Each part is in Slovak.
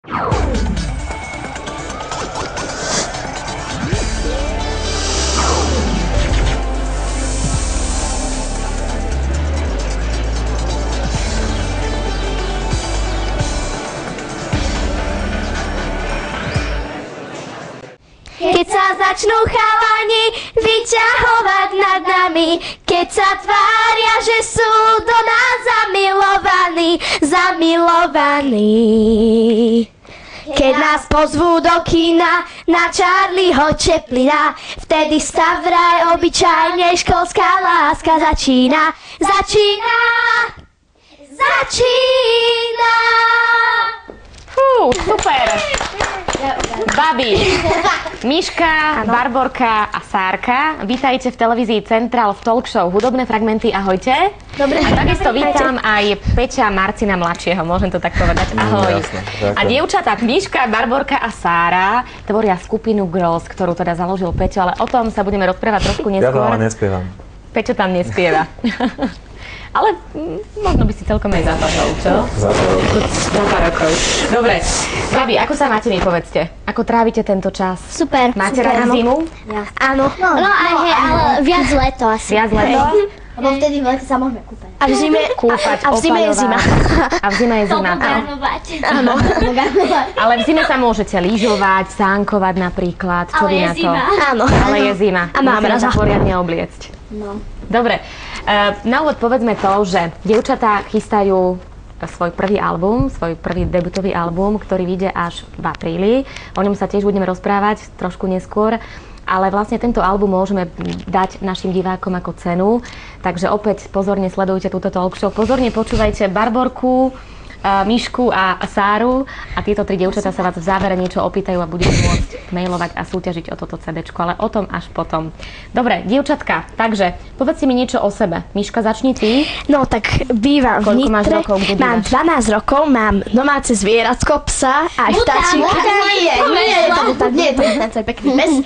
Keď sa začnú chalani vyťahovať nad nami, keď sa tvária, že sú do nás zamilovaní. Keď nás pozvú do kina na Charlieho Chaplina, vtedy sa vraj obyčajne školská láska začína. Fú, super! Babi, Miška, Barborka a Sárka, vítajte v televízii Central v talk show Hudobné fragmenty. Ahojte. Dobre. A takisto vítam aj Peťa Marcina mladšieho, môžem to tak povedať. Ahoj. Jasné. A dievčatá Miška, Barborka a Sára tvoria skupinu Girls, ktorú teda založil Peťo, ale o tom sa budeme rozprávať trošku neskôr. Ja to ale nespievam. Peťo tam nespieva. Ale možno by si celkom aj zapadol, čo? Za pár rokov. Dobre. Babi, ako sa máte vy, povedzte? Ako trávite tento čas? Super. Máte radi zimu? Áno. No, ale viac leto asi. Viac leto? Lebo vtedy v lete sa môžeme kúpať. A v zime kúpať, a v zime je zima. A v zime je zima. Áno. Ale v zime sa môžete lyžovať, sánkovať napríklad. Čo vy na to? Áno. Ale je zima. A máme sa rada. poriadne obliecť. No. Dobre. Na úvod povedzme to, že dievčatá chystajú svoj prvý album, svoj prvý debutový album, ktorý vyjde až v apríli. O ňom sa tiež budeme rozprávať trošku neskôr. Ale vlastne tento album môžeme dať našim divákom ako cenu. Takže opäť pozorne sledujte túto talk show. Pozorne počúvajte Barborku, Mišku a Sáru a tieto tri dievčatá sa vás v závere niečo opýtajú a budete môcť mailovať a súťažiť o toto CDčko, ale o tom až potom. Dobre, dievčatka, takže povedzte mi niečo o sebe. Miška, začni ty. No tak bývam v Nitre. Koľko máš rokov? Kde mám bývaš? 12 rokov, mám domáce zvieratko, psa a aj vtáčika. Nie je to mutant, to je pekný pes.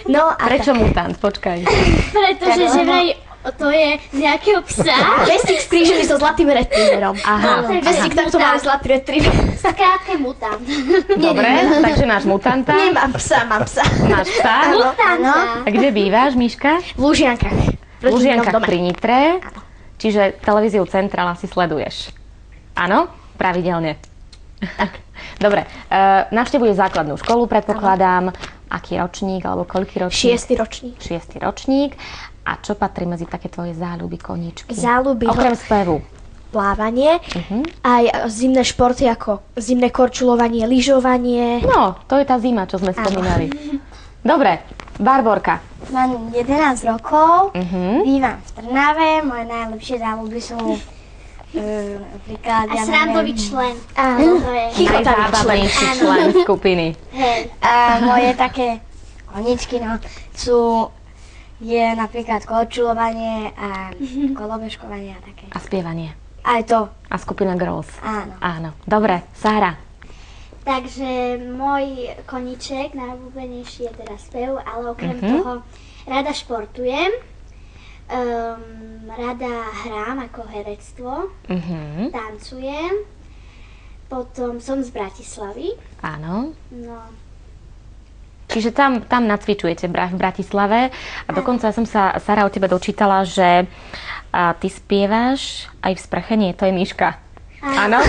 No a Prečo mutant? Počkaj. Pretože že vraj to je z nejakého psa. pestík skrížený so zlatým retrieverom. Aha. Pestík takto má zlatý retriever. Skrátke mutant. Dobre, takže máš mutanta. Nemám psa, mám psa. Máš psa? Mutanta. A kde bývaš, Miška? V Lužiankach. V Lužiankach pri Nitre. Čiže televíziu Central asi sleduješ. Áno? Pravidelne. Dobre, navštevuješ základnú školu, predpokladám. Aký ročník, alebo koľký ročník? 6. ročník. 6. ročník. A čo patrí medzi také tvoje záľuby, koníčky? Záľuby. Okrem spevu. Plávanie, aj zimné športy ako zimné korčulovanie, lyžovanie. No, to je tá zima, čo sme spomínali. Dobre, Barborka. Mám 11 rokov, bývam v Trnave, moje najlepšie záľuby sú napríklad... A srandový člen. Áno, to je. Najzábavnejší člen skupiny. Hej. A moje také koníčky, no, je napríklad korčulovanie a kolobežkovanie a také. A spievanie. Aj to. A skupina Girls. Áno. Áno. Dobre, Sára. Takže môj koníček najobľúbenejší je teda spev, ale okrem toho rada športujem, rada hrám ako herectvo, tancujem, potom som z Bratislavy. Áno. No. Čiže tam nacvičujete v Bratislave a dokonca som sa, Sára, od teba dočítala, že ty spievaš aj v sprche, nie, to je Miška. Áno?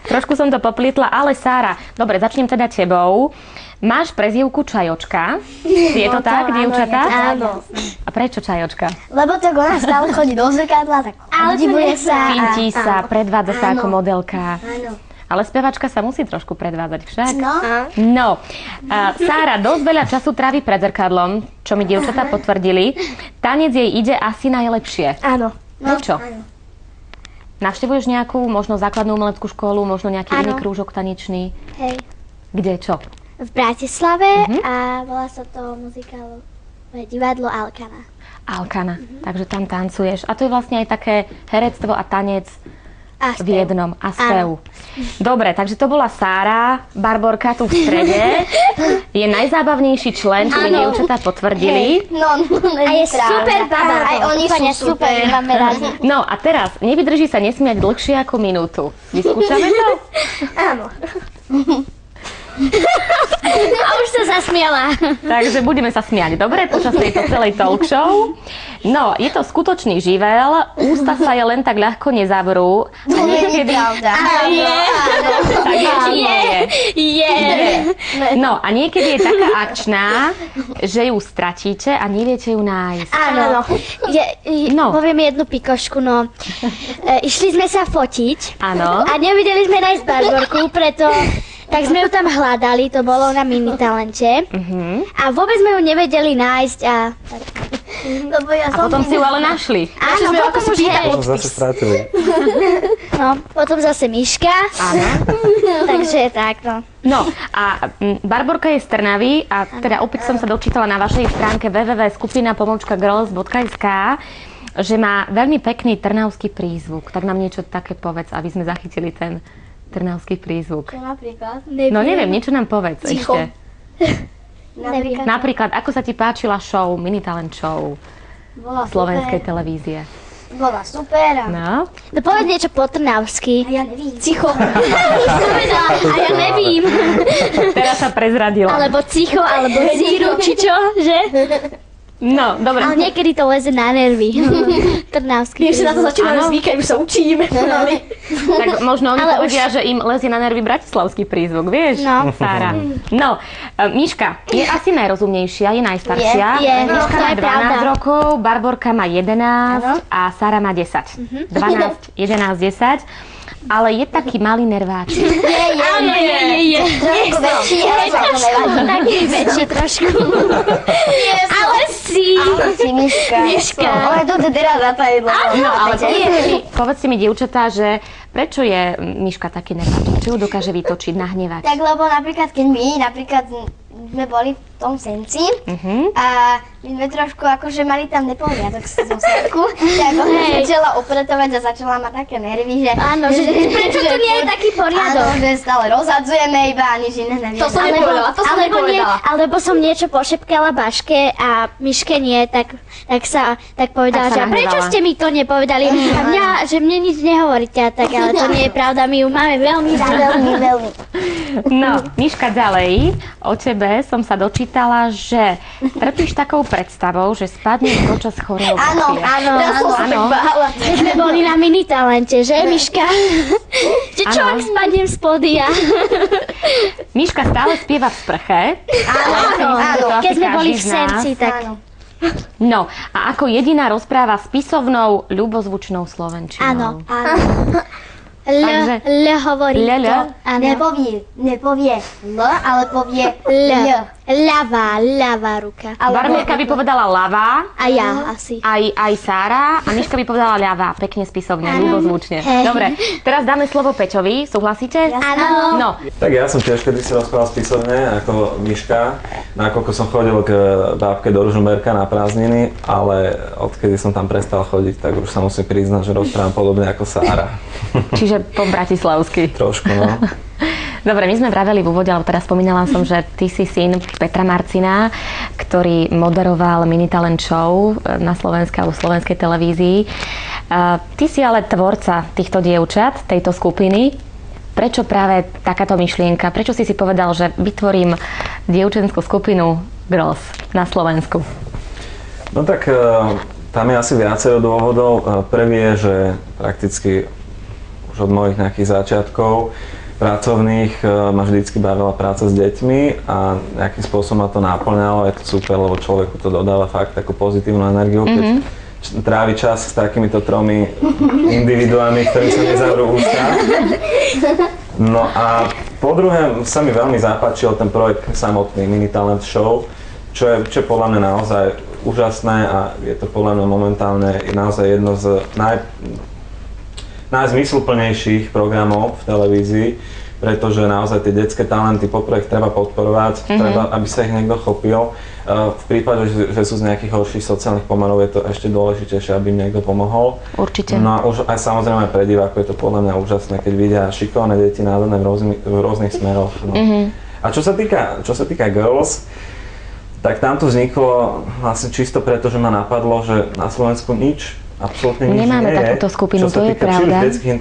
Trošku som to poplietla, ale Sára, dobre, začnem teda tebou. Máš prezývku Čajočka, je to tak, dievčatá? Áno. A prečo Čajočka? Lebo tak ona stále chodí do zrkadla, tak obdivuje sa. Pintí sa, predvádza sa ako modelka. Áno. Ale spevačka sa musí trošku predvádzať však. No. No, Sára dosť veľa času trávi pred zrkadlom, čo mi dievčatá potvrdili. Tanec jej ide asi najlepšie. Áno. Prečo? Áno. Navštevuješ nejakú, možno základnú umeleckú školu, možno nejaký iný krúžok tanečný? Hej. Kde, čo? V Bratislave a volá sa to muzikálové divadlo Alkana. Alkana, takže tam tancuješ. A to je vlastne aj také herectvo a tanec A v jednom. A spev. Dobre, takže to bola Sára, Barborka tu v strede. Je najzábavnejší člen, čo mi dievčatá potvrdili. No, A je super baba. Aj oni sú super. Máme radi. No a teraz, nevydrží sa nesmiať dlhšie ako minútu. Vyskúšame to? Áno. A už sa zasmiala. Takže budeme sa smiať, dobre, počas tejto celej talk show. No, je to skutočný živel, ústa sa je len tak ľahko nezavrú. A niekedy... Je. No, a niekedy je taká akčná, že ju stratíte a neviete ju nájsť. Áno. No. Poviem jednu pikošku, no. Išli sme sa fotiť. Áno. A nevideli sme nájsť Barborku, preto... Tak sme ju tam hľadali, to bolo na mini-talente. A vôbec sme ju nevedeli nájsť a... A potom si ju ale našli. Áno, potom už Potom zase stratili. No, potom zase Miška. Áno. Takže tak, no. No a Barborka je z Trnavy a teda opäť som sa dočítala na vašej stránke www.skupina-girls.sk, že má veľmi pekný trnavský prízvuk. Tak nám niečo také povedz, aby sme zachytili ten trnavský prízvuk. Čo napríklad? No neviem, niečo nám povedz ešte. Napríklad, ako sa ti páčila show, mini-talent show Bola slovenskej super. televízie? Bola super. No. No povedz niečo po trnavsky. A ja nevím. Cicho. A ja nevím. Teraz sa prezradila. Alebo cicho, alebo zíru, či čo, že? No, dobre. Ale niekedy to leze na nervy. Trnavský. Už sa na to začíname Áno. zvykať, už sa učíme. Tak možno oni Ale povedia, že im lezie na nervy bratislavský prízvuk, vieš? No. Sára. No, Miška je asi najrozumnejšia, je najstaršia. Je, Miška to má je pravda. 12 rokov, Barborka má 11 a Sára má 10. 12, 11, 10. Ale je taký malý nerváčik. Áno, je. Trošku väčší, ale to nevadí. Taký väčší trošku. Ale si. Si Miška. Miška. Ale to teraz zatajilo. No, ale povedzte mi, dievčatá, že prečo je Miška taký nerváčik? Čo ju dokáže vytočiť, nahnevať? Tak lebo napríklad, keď my sme boli v tom Senci a my sme trošku akože mali tam neporiadok zo sadku, tak ona začala upratovať a začala mať také nervy, že... Áno, že prečo tu nie je taký poriadok? Áno, že stále rozhadzujeme iba a nič iné nevieme. To som nepovedala, to som nepovedala. Alebo som niečo pošepkala Baške a Miške nie, tak povedala, Tak sa že prečo nahnevala. ste mi to nepovedali? A mňa, že mne nič nehovoríte a tak, ale to nie je pravda, my ju máme veľmi rada. Veľmi. No, Miška, ďalej, o tebe som sa dočítala, že trpíš takou predstavou, že spadneš počas choreografie. Áno. Keď sme boli na mini-talente, že Miška? Že čo, ak spadnem z pódia? Miška stále spieva v sprche. Áno, keď sme boli v Senci, tak... Áno. No, a ako jediná rozpráva spisovnou, ľubozvučnou slovenčinou. Áno. Takže- L hovorí L. to. Áno. Nepovie L, ale povie L. L. Ľavá ruka. Barborka by povedala ľavá, A ja asi. aj Sára, a Miška by povedala ľavá, pekne spisovne, ľubozvučne. Hej. Dobre, teraz dáme slovo Peťovi, súhlasíte? Áno. No, Tak ja som tiež kedysi rozprával spisovne ako Miška, nakoľko som chodil k bábke do Ružomberka na prázdniny, ale odkedy som tam prestal chodiť, tak už sa musím priznať, že rozprávam podobne ako Sára. čiže po bratislavsky. Trošku, no. Dobre, my sme vraveli v úvode, alebo teraz spomínala som, že ty si syn Petra Marcina, ktorý moderoval mini-talent show na slovenskej alebo slovenskej televízii. Ty si ale tvorca týchto dievčat, tejto skupiny. Prečo práve takáto myšlienka? Prečo si povedal, že vytvorím dievčenskú skupinu Girls na Slovensku? No tak tam je asi viacero dôvodov. Prvý je, že prakticky už od mojich nejakých začiatkov pracovných ma vždycky bavila práca s deťmi a nejakým spôsobom ma to naplňalo. Je to super, lebo človeku to dodáva fakt takú pozitívnu energiu, keď trávi čas s takýmito tromi individuami, ktorí sa nezavrú ústa. No a po druhé sa mi veľmi zapáčil ten projekt samotný Mini-talent show, čo je podľa mňa naozaj úžasné a je to podľa mňa momentálne naozaj jedno z najzmysluplnejších programov v televízii, pretože naozaj tie detské talenty poprvé treba podporovať, treba, aby sa ich niekto chopil. V prípade, že sú z nejakých horších sociálnych pomerov, je to ešte dôležitejšie, aby im niekto pomohol. Určite. No a už aj samozrejme pre divákov je to podľa mňa úžasné, keď vidia šikovné deti nádherné v rôznych smeroch. No. A čo sa týka Girls, tak tam to vzniklo vlastne čisto preto, že ma napadlo, že na Slovensku absolútne nič Nemáme nie je, takúto skupinu, čo sa to je týka či už pravda. detských